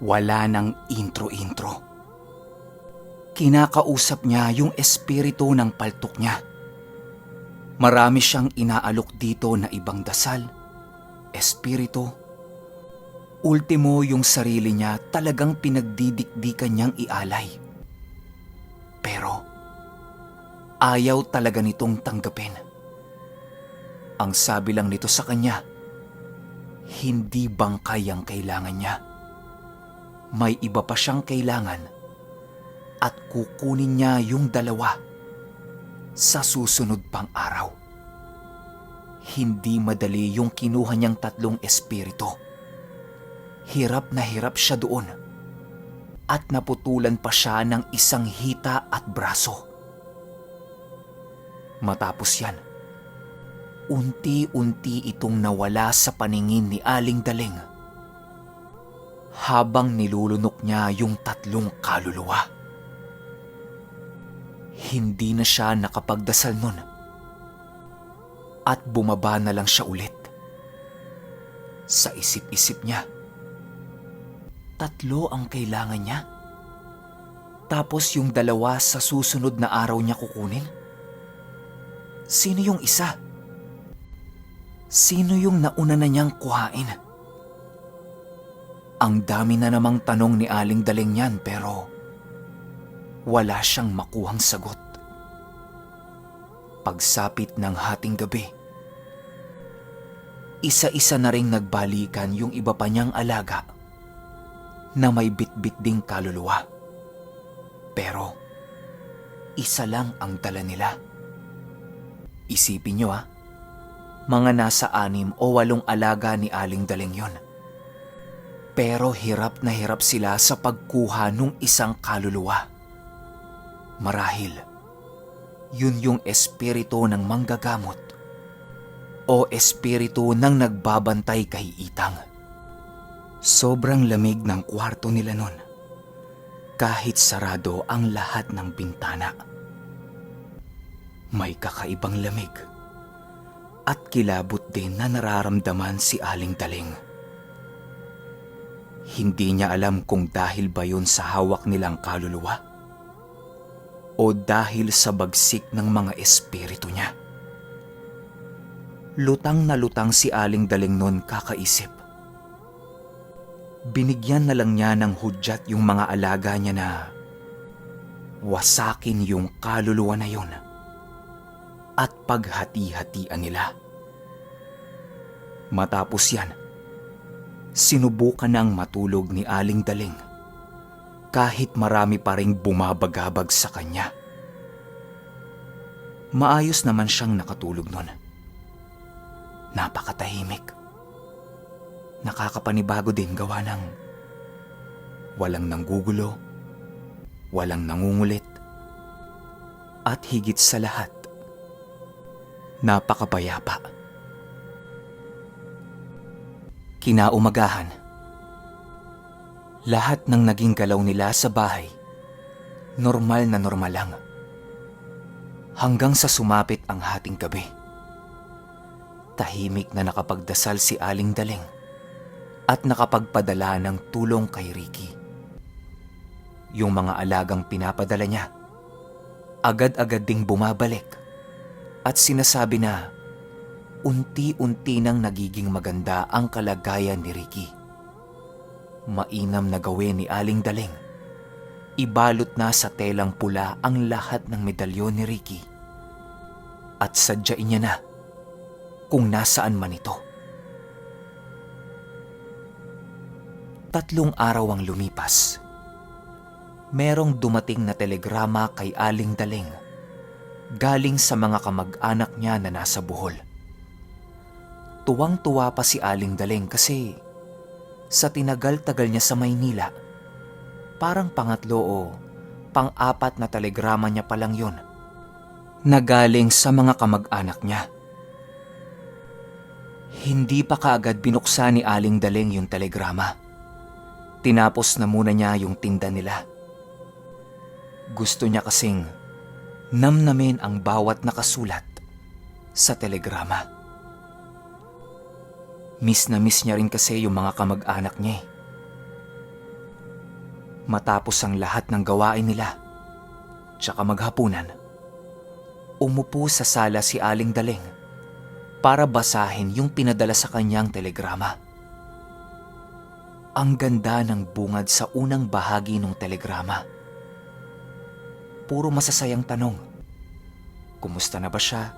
Wala nang intro-intro. Kinakausap niya yung espiritu ng paltok niya. Marami siyang inaalok dito na ibang dasal, espiritu. Ultimo yung sarili niya talagang pinagdidikdikan niyang ialay. Pero ayaw talaga nitong tanggapin. Ang sabi lang nito sa kanya, hindi bangkay ang kailangan niya. May iba pa siyang kailangan at kukunin niya yung dalawa sa susunod pang araw. Hindi madali yung kinuha niyang 3 espiritu. Hirap na hirap siya doon at naputulan pa siya ng 1 hita at braso. Matapos yan, unti-unti itong nawala sa paningin ni Aling Daling habang nilulunok niya yung 3 kaluluwa. Hindi na siya nakapagdasal nun at bumaba na lang siya ulit. Sa isip-isip niya, 3 ang kailangan niya. Tapos yung 2 sa susunod na araw niya kukunin. Sino yung isa? Sino yung nauna na niyang kuhain? Ang dami na namang tanong ni Aling Daling yan pero wala siyang makuhang sagot. Pagsapit ng hating gabi, isa-isa na ring nagbalikan yung iba pa niyang alaga na may bitbit ding kaluluwa. Pero isa lang ang dala nila. Isipin niyo mga nasa 6 o 8 alaga ni Aling Daling yon. Pero hirap na hirap sila sa pagkuha nung 1 kaluluwa. Marahil, yun yung espiritu ng manggagamot o espiritu ng nagbabantay kay Itang. Sobrang lamig ng kwarto nila nun, kahit sarado ang lahat ng bintana. May kakaibang lamig at kilabot din na nararamdaman si Aling Daling. Hindi niya alam kung dahil ba yun sa hawak nilang kaluluwa o dahil sa bagsik ng mga espiritu niya. Lutang na lutang si Aling Daling nun kakaisip. Binigyan na lang niya ng hudyat yung mga alaga niya na wasakin yung kaluluwa na yun at paghati-hatian nila. Matapos yan, sinubukan ng matulog ni Aling Daling kahit marami pa ring bumabagabag sa kanya. Maayos naman siyang nakatulog nun. Napakatahimik. Nakakapanibago din gawa ng walang nanggugulo, walang nangungulit, at higit sa lahat, napakapayapa. Kinaumagahan, lahat ng naging galaw nila sa bahay, normal na normal lang. Hanggang sa sumapit ang hating gabi. Tahimik na nakapagdasal si Aling Daling at nakapagpadala ng tulong kay Ricky. Yung mga alagang pinapadala niya, agad-agad ding bumabalik at sinasabi na unti-unti nang nagiging maganda ang kalagayan ni Ricky. Mainam na gawin ni Aling Daling. Ibalot na sa telang pula ang lahat ng medalyon ni Ricky at sadyain niya na kung nasaan man ito. 3 araw ang lumipas. Merong dumating na telegrama kay Aling Daling galing sa mga kamag-anak niya na nasa Bohol. Tuwang-tuwa pa si Aling Daling kasi sa tinagal-tagal niya sa Maynila, parang pangatlo o pang-4 na telegrama niya pa lang yun na galing sa mga kamag-anak niya. Hindi pa kaagad binuksan ni Aling Daling yung telegrama. Tinapos na muna niya yung tinda nila. Gusto niya kasing namnamin ang bawat nakasulat sa telegrama. Miss na miss niya rin kasi yung mga kamag-anak niya. Matapos ang lahat ng gawain nila, tsaka maghapunan, umupo sa sala si Aling Daling para basahin yung pinadala sa kanyang telegrama. Ang ganda ng bungad sa unang bahagi ng telegrama. Puro masasayang tanong. Kumusta na ba siya?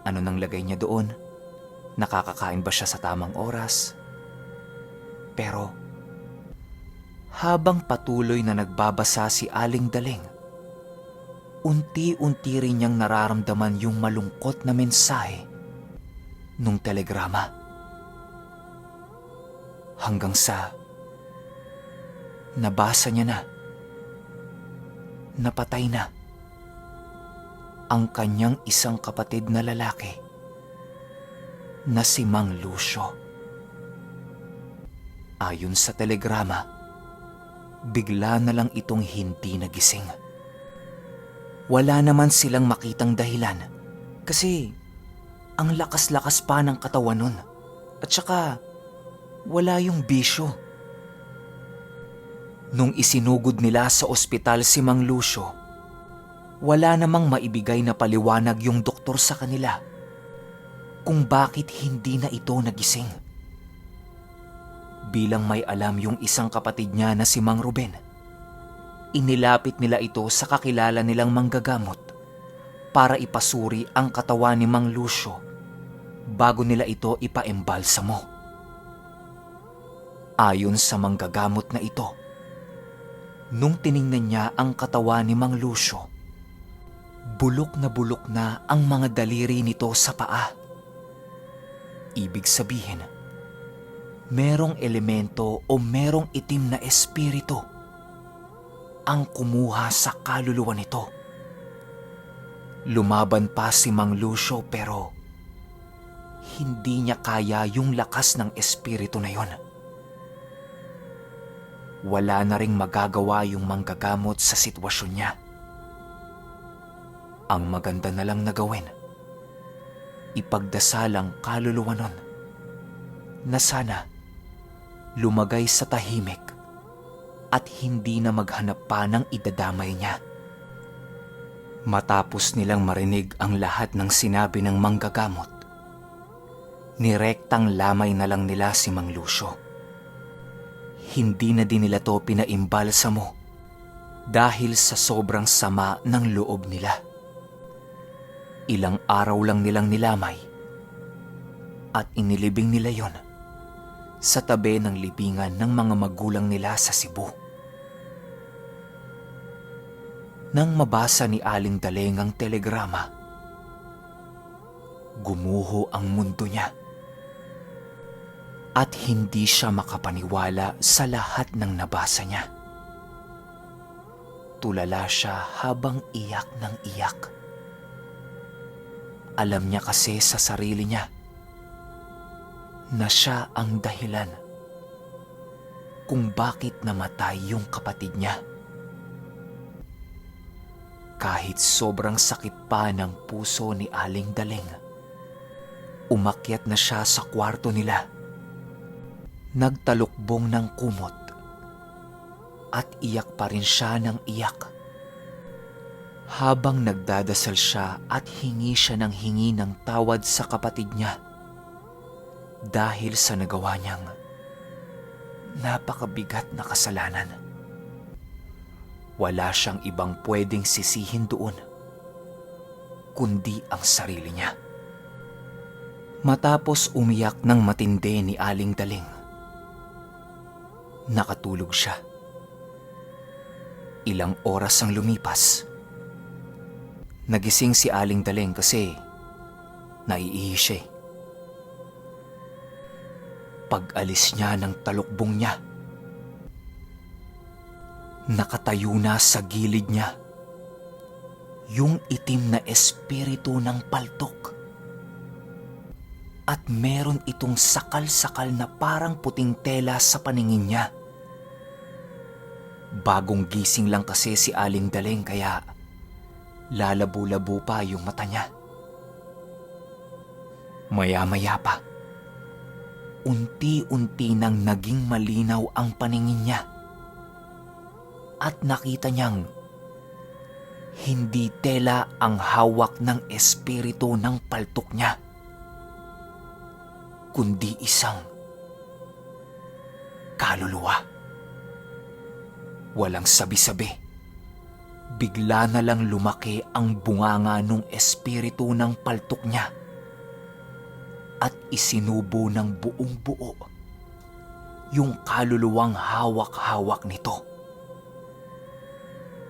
Ano nang lagay niya doon? Nakakakain ba siya sa tamang oras? Pero habang patuloy na nagbabasa si Aling Daling, unti-unti rin niyang nararamdaman yung malungkot na mensahe nung telegrama. Hanggang sa nabasa niya na, napatay na ang kanyang isang kapatid na lalaki na si Mang Lucio. Ayon sa telegrama, bigla na lang itong hindi nagising. Wala naman silang makitang dahilan kasi ang lakas-lakas pa ng katawan nun at saka wala yung bisyo. Nung isinugod nila sa ospital si Mang Lucio, wala namang maibigay na paliwanag yung doktor sa kanila kung bakit hindi na ito nagising. Bilang may alam yung isang kapatid niya na si Mang Ruben, inilapit nila ito sa kakilala nilang manggagamot para ipasuri ang katawan ni Mang Lucio bago nila ito ipaembalsamo. Ayon sa manggagamot na ito, nung tiningnan niya ang katawan ni Mang Lucio, bulok na ang mga daliri nito sa paa. Ibig sabihin, merong elemento o merong itim na espiritu ang kumuha sa kaluluwa nito. Lumaban pa si Mang Lucio pero hindi niya kaya yung lakas ng espiritu na yon. Wala na ring magagawa yung manggagamot sa sitwasyon niya. Ang maganda na lang na gawin, ipagdasal ang kaluluwa nun na sana lumagay sa tahimik at hindi na maghanap pa ng idadamay niya. Matapos nilang marinig ang lahat ng sinabi ng manggagamot, nirektang lamay na lang nila si Mang Lucio. Hindi na din nila to pinaimbalsamo dahil sa sobrang sama ng loob nila. Ilang araw lang nilang nilamay at inilibing nila yon sa tabi ng libingan ng mga magulang nila sa Cebu. Nang mabasa ni Aling Daling ang telegrama, gumuho ang mundo niya. At hindi siya makapaniwala sa lahat ng nabasa niya. Tulala siya habang iyak ng iyak. Alam niya kasi sa sarili niya na siya ang dahilan kung bakit namatay yung kapatid niya. Kahit sobrang sakit pa ng puso ni Aling Daling, umakyat na siya sa kwarto nila. Nagtalukbong ng kumot at iyak pa rin siya ng iyak. Habang nagdadasal siya at hingi siya ng hingi ng tawad sa kapatid niya dahil sa nagawa niyang napakabigat na kasalanan. Wala siyang ibang pwedeng sisihin doon kundi ang sarili niya. Matapos umiyak ng matindi ni Aling Daling, nakatulog siya. Ilang oras ang lumipas. Nagising si Aling Daling kasi naiihi siya. Pag-alis niya ng talukbong niya, nakatayo na sa gilid niya yung itim na espiritu ng paltok. At meron itong sakal-sakal na parang puting tela sa paningin niya. Bagong gising lang kasi si Aling Daling kaya lalabo-labo pa yung mata niya. Maya-maya pa, unti-unti nang naging malinaw ang paningin niya. at nakita niyang hindi tela ang hawak ng espiritu ng paltok niya, kundi isang kaluluwa. Walang sabi-sabi, bigla na lang lumaki ang bunganga ng espiritu ng paltok niya at isinubo ng buong buo yung kaluluwang hawak-hawak nito.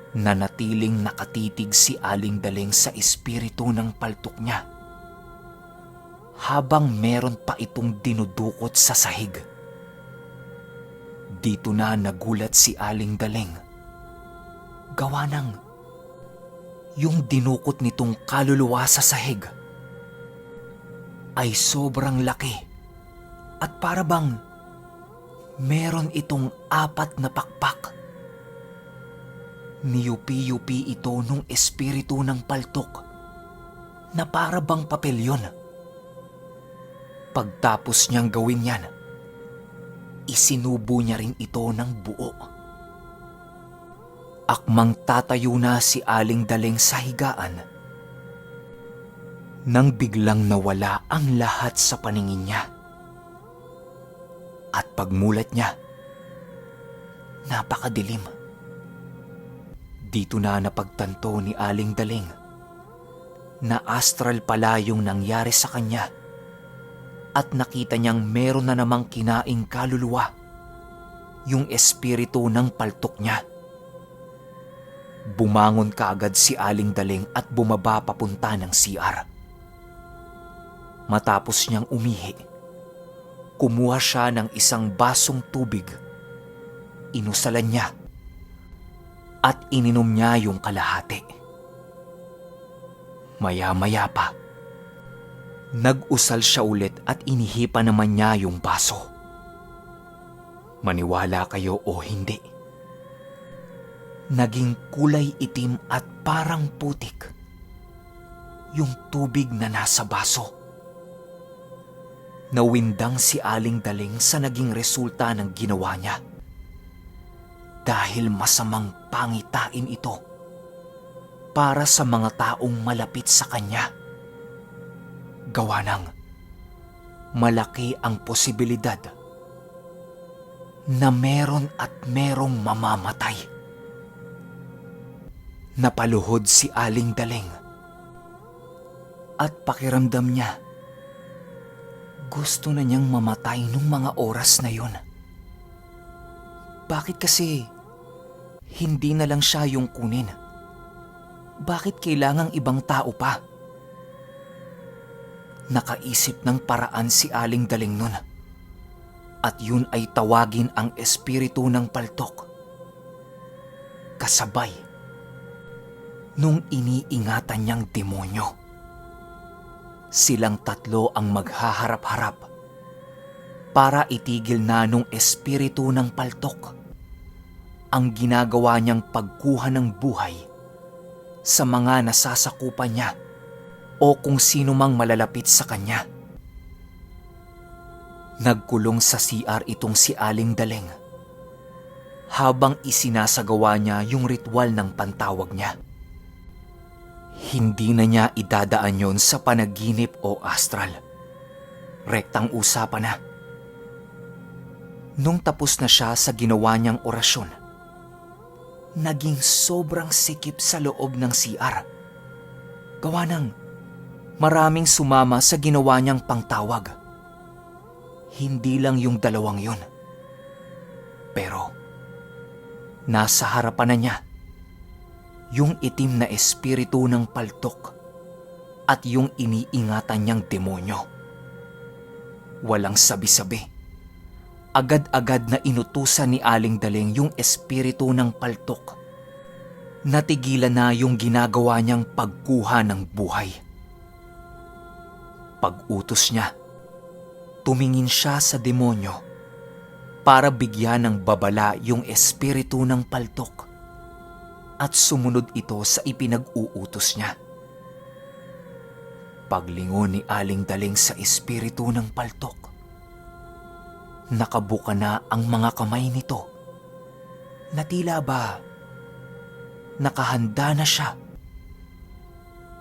Nanatiling nakatitig si Aling Daleng sa espiritu ng paltok niya habang meron pa itong dinudukot sa sahig. Dito na nagulat si Aling Daleng. Gawa ng yung dinukot nitong kaluluwa sa sahig ay sobrang laki at para bang meron itong 4 na pakpak. Niyupi-yupi ito nung espiritu ng paltok na para bang papel yun. Pagtapos niyang gawin yan, isinubo niya rin ito ng buo. Akmang tatayo na si Aling Daleng sa higaan nang biglang nawala ang lahat sa paningin niya. At pagmulat niya, napakadilim. Dito na napagtanto ni Aling Daleng na astral pala yung nangyari sa kanya at nakita niyang meron na namang kinaing kaluluwa, yung espiritu ng paltok niya. Bumangon kaagad si Aling Daleng at bumaba papunta ng CR. Matapos niyang umihi, kumuha siya ng isang basong tubig. Inusalan niya at ininom niya yung kalahati. Maya-maya pa, nag-usal siya ulit at inihipa naman niya yung baso. Maniwala kayo o hindi, naging kulay itim at parang putik yung tubig na nasa baso. Nawindang si Aling Daleng sa naging resulta ng ginawa niya dahil masamang pangitain ito para sa mga taong malapit sa kanya. Gawa ng malaki ang posibilidad na meron at merong mamamatay. Napaluhod si Aling Daleng at pakiramdam niya gusto na niyang mamatay nung mga oras na yun. Bakit kasi hindi na lang siya yung kunin? Bakit kailangang ibang tao pa? Nakaisip ng paraan si Aling Daleng nun at yun ay tawagin ang espiritu ng paltok. Kasabay nung iniingatan niyang demonyo. Silang tatlo ang maghaharap-harap para itigil na nung espiritu ng paltok ang ginagawa niyang pagkuha ng buhay sa mga nasasakupan niya o kung sino mang malalapit sa kanya. Nagkulong sa CR itong si Aling Daleng habang isinasagawa niya yung ritual ng pantawag niya. Hindi na niya idadaan yon sa panaginip o astral. Rektang usapan na. Nung tapos na siya sa ginawa niyang orasyon, naging sobrang sikip sa loob ng CR. Gawa ng maraming sumama sa ginawa niyang pangtawag. Hindi lang yung dalawang yon. Pero nasa harapan na niya yung itim na espiritu ng paltok at yung iniingatan niyang demonyo. Walang sabi-sabi. Agad-agad na inutusan ni Aling Daleng yung espiritu ng paltok. Natigilan na yung ginagawa niyang pagkuha ng buhay. Pag-utos niya, tumingin siya sa demonyo para bigyan ng babala yung espiritu ng paltok at sumunod ito sa ipinag-uutos niya. Paglingon ni Aling Daleng sa espiritu ng paltok, nakabuka na ang mga kamay nito na tila ba nakahanda na siya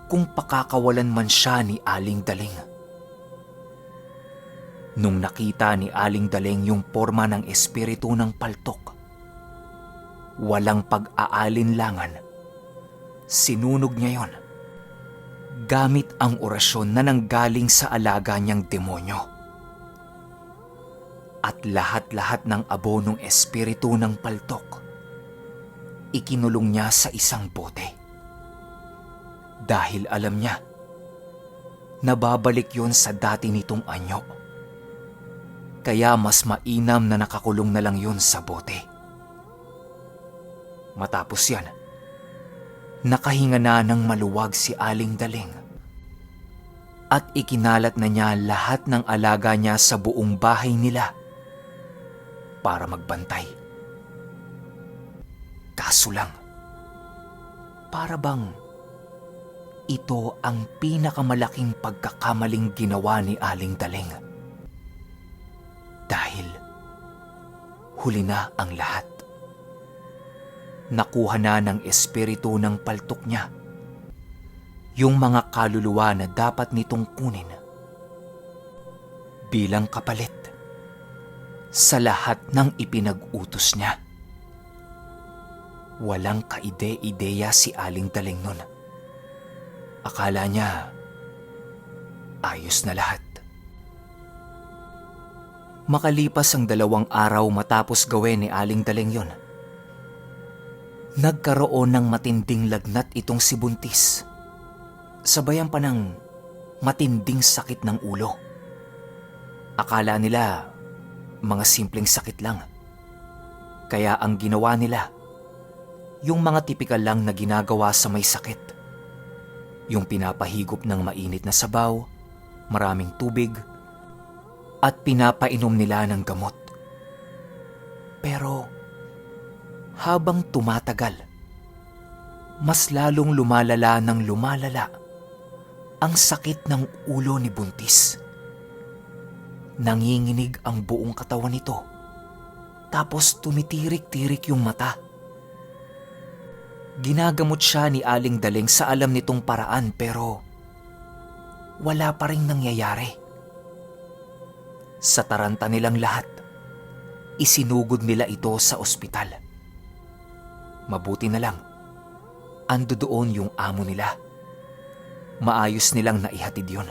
kung pakakawalan man siya ni Aling Daling. Nung nakita ni Aling Daling yung porma ng espiritu ng paltok, walang pag-aalinlangan, sinunog niya yon gamit ang orasyon na nanggaling sa alaga niyang demonyo. At lahat-lahat ng abo ng espiritu ng paltok, ikinulong niya sa isang bote. Dahil alam niya, nababalik yon sa dati nitong anyo. Kaya mas mainam na nakakulong na lang yun sa bote. Matapos yan, nakahinga na ng maluwag si Aling Daling at ikinalat na niya lahat ng alaga niya sa buong bahay nila para magbantay. Kaso lang, para bang ito ang pinakamalaking pagkakamaling ginawa ni Aling Daling. Dahil huli na ang lahat. Nakuha na ng espiritu ng paltok niya yung mga kaluluwa na dapat nitong kunin bilang kapalit sa lahat ng ipinag-utos niya. Walang kaide-ideya si Aling Daling nun. Akala niya ayos na lahat. Makalipas ang 2 araw matapos gawin ni Aling Daling yon, nagkaroon ng matinding lagnat itong si Buntis. Sabayan pa ng matinding sakit ng ulo. Akala nila mga simpleng sakit lang. Kaya ang ginawa nila, yung mga tipikal lang na ginagawa sa may sakit. Yung pinapahigop ng mainit na sabaw, maraming tubig, at pinapainom nila ng gamot. Pero habang tumatagal, mas lalong lumalala ng lumalala ang sakit ng ulo ni Buntis. Nanginginig ang buong katawan nito, tapos tumitirik-tirik yung mata. Ginagamot siya ni Aling Daling sa alam nitong paraan pero wala pa ring nangyayari. Sa taranta nilang lahat, isinugod nila ito sa ospital. Mabuti na lang, ando doon yung amo nila. Maayos nilang naihatid yun.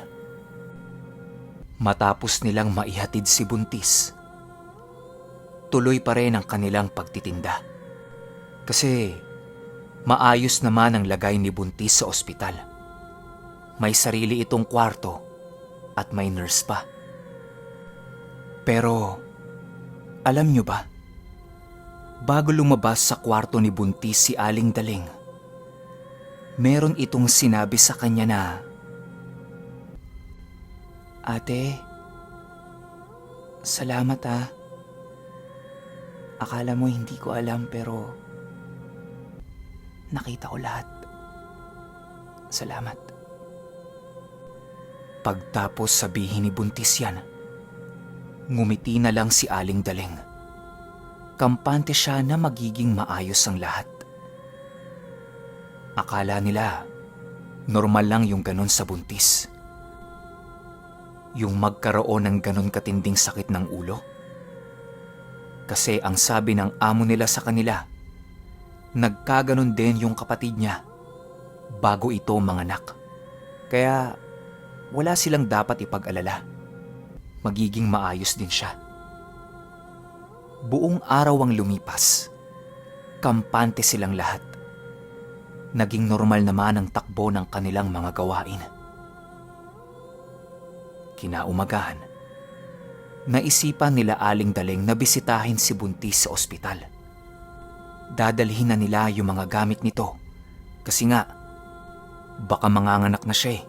Matapos nilang maihatid si Buntis, tuloy pa rin ang kanilang pagtitinda. Kasi maayos naman ang lagay ni Buntis sa ospital. May sarili itong kwarto at may nurse pa. Pero alam nyo ba, bago lumabas sa kwarto ni Buntis si Aling Daling, meron itong sinabi sa kanya na, "Ate, salamat ah. Akala mo hindi ko alam pero nakita ko lahat. Salamat." Pagtapos sabihin ni Buntis yan, ngumiti na lang si Aling Daling. Kampante siya na magiging maayos ang lahat. Akala nila normal lang yung ganon sa buntis. Yung magkaroon ng ganon katinding sakit ng ulo. Kasi ang sabi ng amo nila sa kanila, nagkaganon din yung kapatid niya bago ito manganak. Kaya wala silang dapat ipag-alala. Magiging maayos din siya. Buong araw ang lumipas. Kampante silang lahat. Naging normal naman ang takbo ng kanilang mga gawain. Kinaumagahan, naisipan nila Aling Daling na bisitahin si Buntis sa ospital. Dadalhin na nila yung mga gamit nito kasi nga, baka manganganak na siya eh.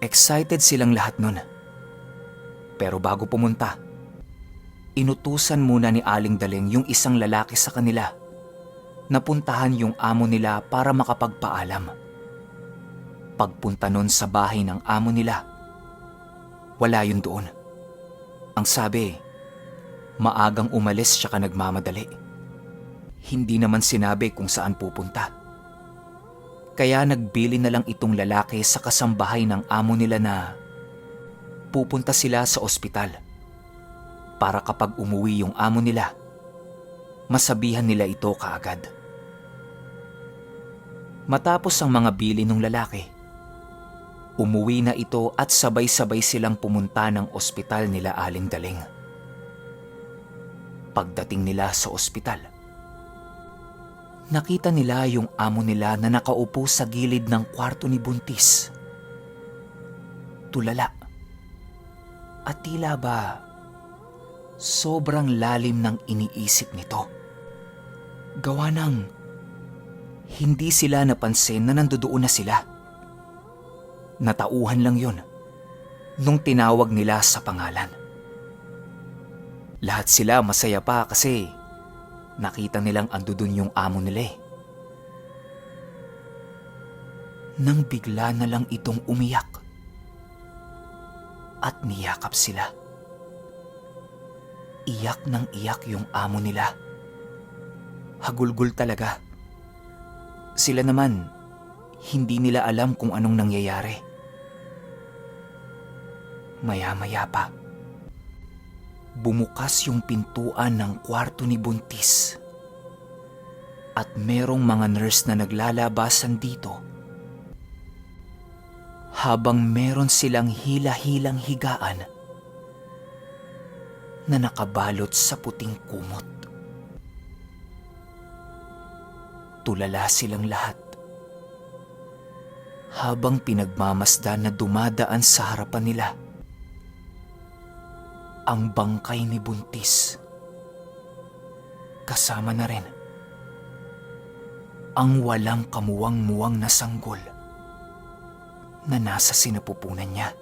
Excited silang lahat nun. Pero bago pumunta, inutusan muna ni Aling Daling yung isang lalaki sa kanila na puntahan yung amo nila para makapagpaalam. Pagpunta nun sa bahay ng amo nila, wala yun doon. Ang sabi, maagang umalis siya ka nagmamadali. Hindi naman sinabi kung saan pupunta. Kaya nagbili na lang itong lalaki sa kasambahay ng amo nila na pupunta sila sa ospital para kapag umuwi yung amo nila, masabihan nila ito kaagad. Matapos ang mga bili ng lalaki, umuwi na ito at sabay-sabay silang pumunta ng ospital nila Aling Daling. Pagdating nila sa ospital, nakita nila yung amo nila na nakaupo sa gilid ng kwarto ni Buntis. Tulala. At tila ba sobrang lalim ng iniisip nito. Gawa ng hindi sila napansin na nandoon na sila. Natauhan lang yun nung tinawag nila sa pangalan. Lahat sila masaya pa kasi nakita nilang andudun yung amo nila eh. Nang bigla na lang itong umiyak at niyakap sila. Iyak ng iyak yung amo nila. Hagulgol talaga. Sila naman, hindi nila alam kung anong nangyayari. Maya-maya pa, bumukas yung pintuan ng kwarto ni Buntis at merong mga nurse na naglalabasan dito habang meron silang hila-hilang higaan na nakabalot sa puting kumot. Tulala silang lahat habang pinagmamasdan na dumadaan sa harapan nila ang bangkay ni Buntis. Kasama na rin ang walang kamuwang-muwang na sanggol na nasa sinapupunan niya.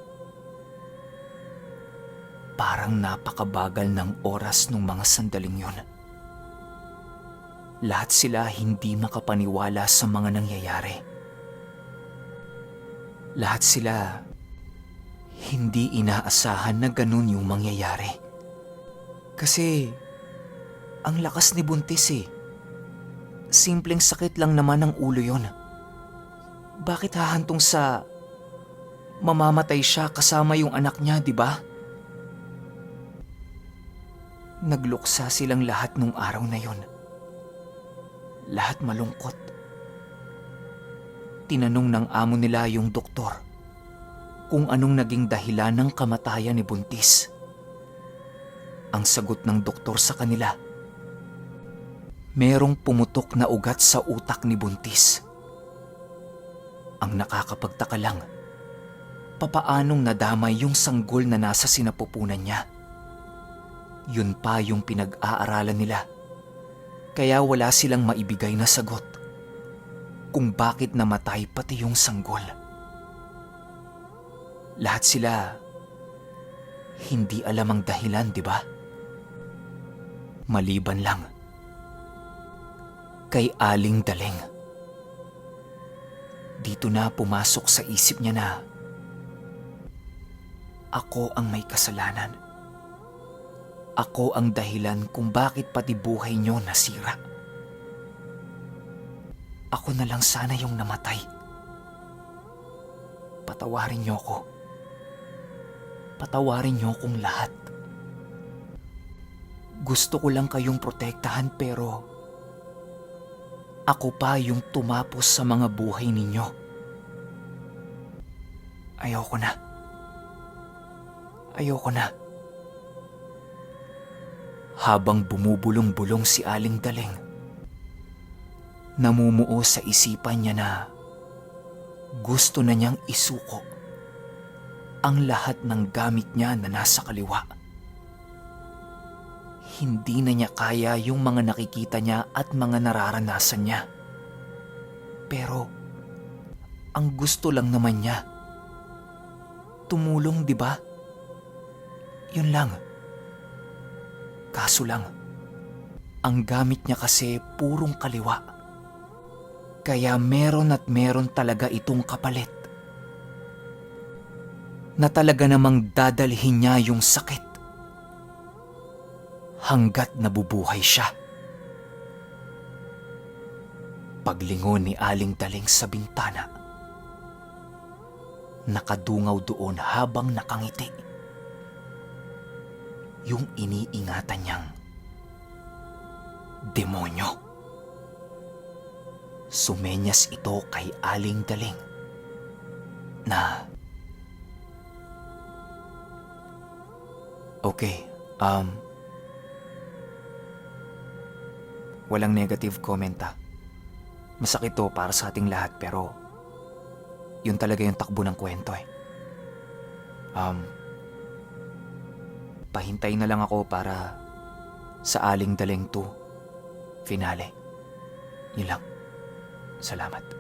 Parang napakabagal ng oras nung mga sandaling yun. Lahat sila hindi makapaniwala sa mga nangyayari. Lahat sila hindi inaasahan na ganun yung mangyayari. Kasi ang lakas ni Buntis eh. Simpleng sakit lang naman ang ulo yon. Bakit hahantong sa mamamatay siya kasama yung anak niya, di ba? Nagluksa silang lahat nung araw na yon. Lahat malungkot. Tinanong ng amo nila yung doktor kung anong naging dahilan ng kamatayan ni Buntis. Ang sagot ng doktor sa kanila, merong pumutok na ugat sa utak ni Buntis. Ang nakakapagtaka lang, papaanong nadamay yung sanggol na nasa sinapupunan niya. Yun pa yung pinag-aaralan nila. Kaya wala silang maibigay na sagot kung bakit namatay pati yung sanggol. Lahat sila hindi alam ang dahilan, di ba? Maliban lang kay Aling Daling. Dito na pumasok sa isip niya na ako ang may kasalanan. Ako ang dahilan kung bakit pati buhay niyo nasira. Ako na lang sana yung namatay. Patawarin niyo ko. Patawarin niyo kong lahat. Gusto ko lang kayong protektahan pero ako pa yung tumapos sa mga buhay ninyo. Ayoko na. Ayoko na. Habang bumubulong-bulong si Aling Daling, namumuo sa isipan niya na gusto na niyang isuko ang lahat ng gamit niya na nasa kaliwa. Hindi na niya kaya yung mga nakikita niya at mga nararanasan niya. Pero ang gusto lang naman niya, tumulong, di ba? Yun lang. Kaso lang, ang gamit niya kasi purong kaliwa. Kaya meron at meron talaga itong kapalit na talaga namang dadalhin niya yung sakit hanggat nabubuhay siya. Paglingon ni Aling Daling sa bintana, nakadungaw doon habang nakangiti yung iniingatan niyang demonyo. Sumenyas ito kay Aling Daling na, okay, walang negative comment ah. Masakit to para sa ating lahat pero yun talaga yung takbo ng kwento eh. Pahintay na lang ako para sa Aling Daling 2 finale. Yun lang. Salamat.